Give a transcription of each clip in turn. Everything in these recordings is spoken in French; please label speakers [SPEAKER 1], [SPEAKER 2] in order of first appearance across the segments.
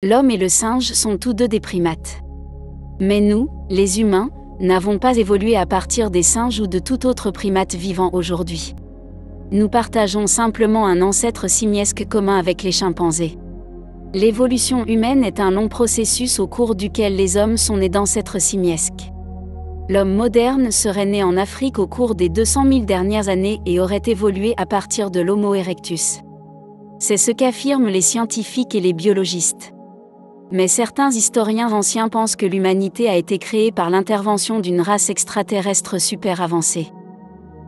[SPEAKER 1] L'homme et le singe sont tous deux des primates. Mais nous, les humains, n'avons pas évolué à partir des singes ou de tout autre primate vivant aujourd'hui. Nous partageons simplement un ancêtre simiesque commun avec les chimpanzés. L'évolution humaine est un long processus au cours duquel les hommes sont nés d'ancêtres simiesques. L'homme moderne serait né en Afrique au cours des 200 000 dernières années et aurait évolué à partir de l'Homo erectus. C'est ce qu'affirment les scientifiques et les biologistes. Mais certains historiens anciens pensent que l'humanité a été créée par l'intervention d'une race extraterrestre super avancée.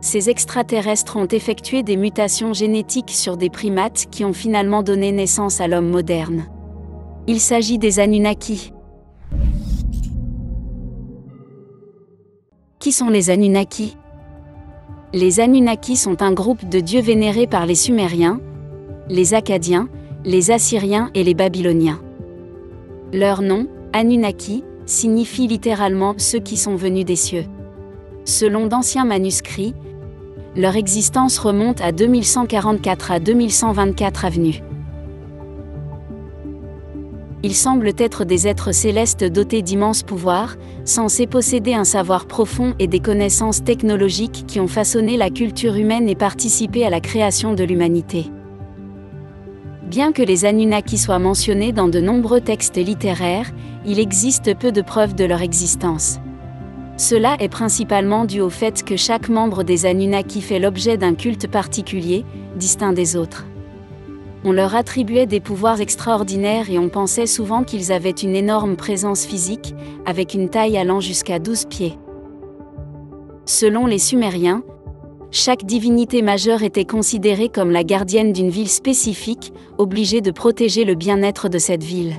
[SPEAKER 1] Ces extraterrestres ont effectué des mutations génétiques sur des primates qui ont finalement donné naissance à l'homme moderne. Il s'agit des Anunnaki. Qui sont les Anunnaki? Les Anunnaki sont un groupe de dieux vénérés par les Sumériens, les Akkadiens, les Assyriens et les Babyloniens. Leur nom, Anunnaki, signifie littéralement « ceux qui sont venus des cieux ». Selon d'anciens manuscrits, leur existence remonte à 2144 à 2124 Avenue. Ils semblent être des êtres célestes dotés d'immenses pouvoirs, censés posséder un savoir profond et des connaissances technologiques qui ont façonné la culture humaine et participé à la création de l'humanité. Bien que les Anunnaki soient mentionnés dans de nombreux textes littéraires, il existe peu de preuves de leur existence. Cela est principalement dû au fait que chaque membre des Anunnaki fait l'objet d'un culte particulier, distinct des autres. On leur attribuait des pouvoirs extraordinaires et on pensait souvent qu'ils avaient une énorme présence physique, avec une taille allant jusqu'à 12 pieds. Selon les Sumériens, chaque divinité majeure était considérée comme la gardienne d'une ville spécifique, obligée de protéger le bien-être de cette ville.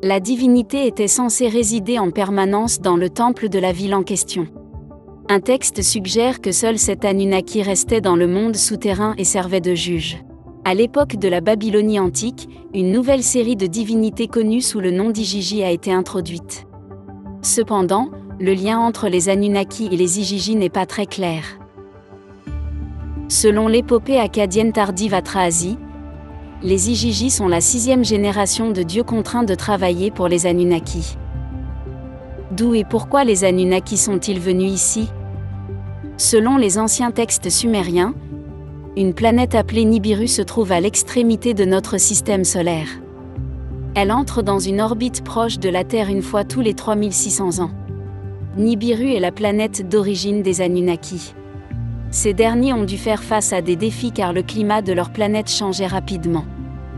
[SPEAKER 1] La divinité était censée résider en permanence dans le temple de la ville en question. Un texte suggère que seul cet Anunnaki restait dans le monde souterrain et servait de juge. À l'époque de la Babylonie antique, une nouvelle série de divinités connues sous le nom d'Igigi a été introduite. Cependant, le lien entre les Anunnaki et les Igigi n'est pas très clair. Selon l'épopée akkadienne tardive Atrahasis, les Igigi sont la 6e génération de dieux contraints de travailler pour les Anunnaki. D'où et pourquoi les Anunnaki sont-ils venus ici? Selon les anciens textes sumériens, une planète appelée Nibiru se trouve à l'extrémité de notre système solaire. Elle entre dans une orbite proche de la Terre une fois tous les 3600 ans. Nibiru est la planète d'origine des Anunnaki. Ces derniers ont dû faire face à des défis car le climat de leur planète changeait rapidement.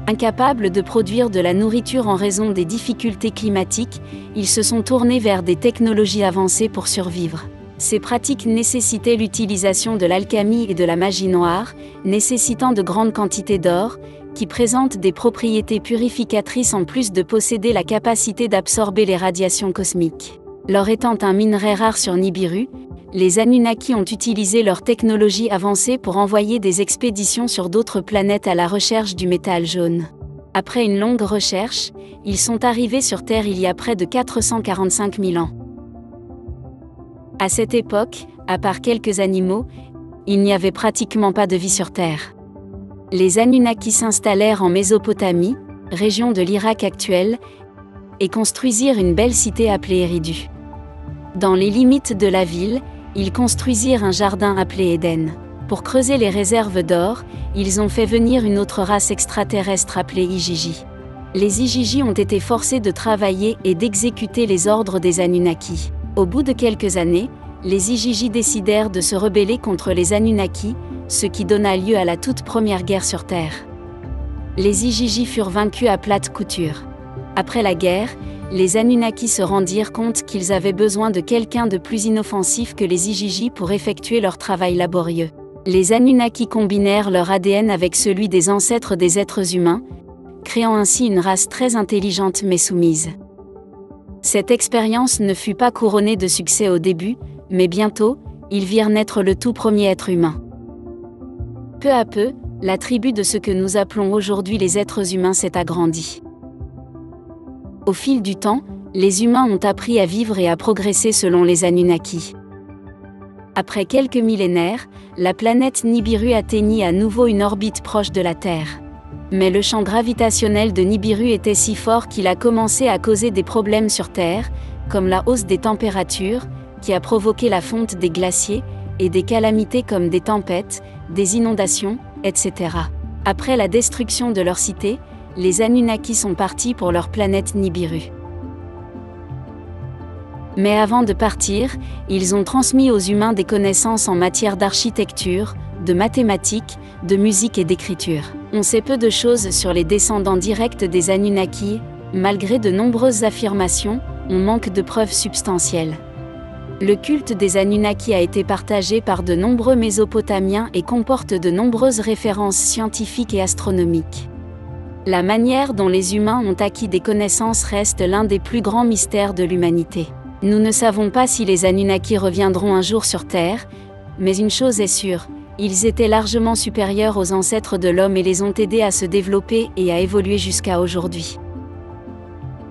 [SPEAKER 1] Incapables de produire de la nourriture en raison des difficultés climatiques, ils se sont tournés vers des technologies avancées pour survivre. Ces pratiques nécessitaient l'utilisation de l'alchimie et de la magie noire, nécessitant de grandes quantités d'or, qui présentent des propriétés purificatrices en plus de posséder la capacité d'absorber les radiations cosmiques. L'or étant un minerai rare sur Nibiru, les Anunnaki ont utilisé leur technologie avancée pour envoyer des expéditions sur d'autres planètes à la recherche du métal jaune. Après une longue recherche, ils sont arrivés sur Terre il y a près de 445 000 ans. À cette époque, à part quelques animaux, il n'y avait pratiquement pas de vie sur Terre. Les Anunnaki s'installèrent en Mésopotamie, région de l'Irak actuel, et construisirent une belle cité appelée Eridu. Dans les limites de la ville, ils construisirent un jardin appelé Éden. Pour creuser les réserves d'or, ils ont fait venir une autre race extraterrestre appelée Igigi. Les Igigi ont été forcés de travailler et d'exécuter les ordres des Anunnaki. Au bout de quelques années, les Igigi décidèrent de se rebeller contre les Anunnaki, ce qui donna lieu à la toute première guerre sur Terre. Les Igigi furent vaincus à plate couture. Après la guerre, les Anunnaki se rendirent compte qu'ils avaient besoin de quelqu'un de plus inoffensif que les Igigi pour effectuer leur travail laborieux. Les Anunnaki combinèrent leur ADN avec celui des ancêtres des êtres humains, créant ainsi une race très intelligente mais soumise. Cette expérience ne fut pas couronnée de succès au début, mais bientôt, ils virent naître le tout premier être humain. Peu à peu, la tribu de ce que nous appelons aujourd'hui les êtres humains s'est agrandie. Au fil du temps, les humains ont appris à vivre et à progresser selon les Anunnaki. Après quelques millénaires, la planète Nibiru atteignit à nouveau une orbite proche de la Terre. Mais le champ gravitationnel de Nibiru était si fort qu'il a commencé à causer des problèmes sur Terre, comme la hausse des températures, qui a provoqué la fonte des glaciers, et des calamités comme des tempêtes, des inondations, etc. Après la destruction de leur cité, les Anunnaki sont partis pour leur planète Nibiru. Mais avant de partir, ils ont transmis aux humains des connaissances en matière d'architecture, de mathématiques, de musique et d'écriture. On sait peu de choses sur les descendants directs des Anunnaki, malgré de nombreuses affirmations, on manque de preuves substantielles. Le culte des Anunnaki a été partagé par de nombreux Mésopotamiens et comporte de nombreuses références scientifiques et astronomiques. La manière dont les humains ont acquis des connaissances reste l'un des plus grands mystères de l'humanité. Nous ne savons pas si les Anunnaki reviendront un jour sur Terre, mais une chose est sûre, ils étaient largement supérieurs aux ancêtres de l'homme et les ont aidés à se développer et à évoluer jusqu'à aujourd'hui.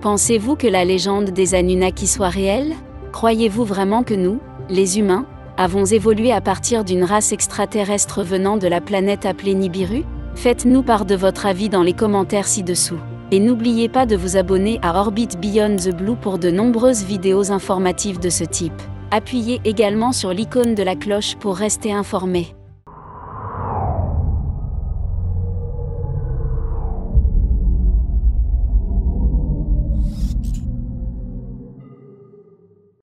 [SPEAKER 1] Pensez-vous que la légende des Anunnaki soit réelle ? Croyez-vous vraiment que nous, les humains, avons évolué à partir d'une race extraterrestre venant de la planète appelée Nibiru ? Faites-nous part de votre avis dans les commentaires ci-dessous. Et n'oubliez pas de vous abonner à Orbit Beyond the Blue pour de nombreuses vidéos informatives de ce type. Appuyez également sur l'icône de la cloche pour rester informé.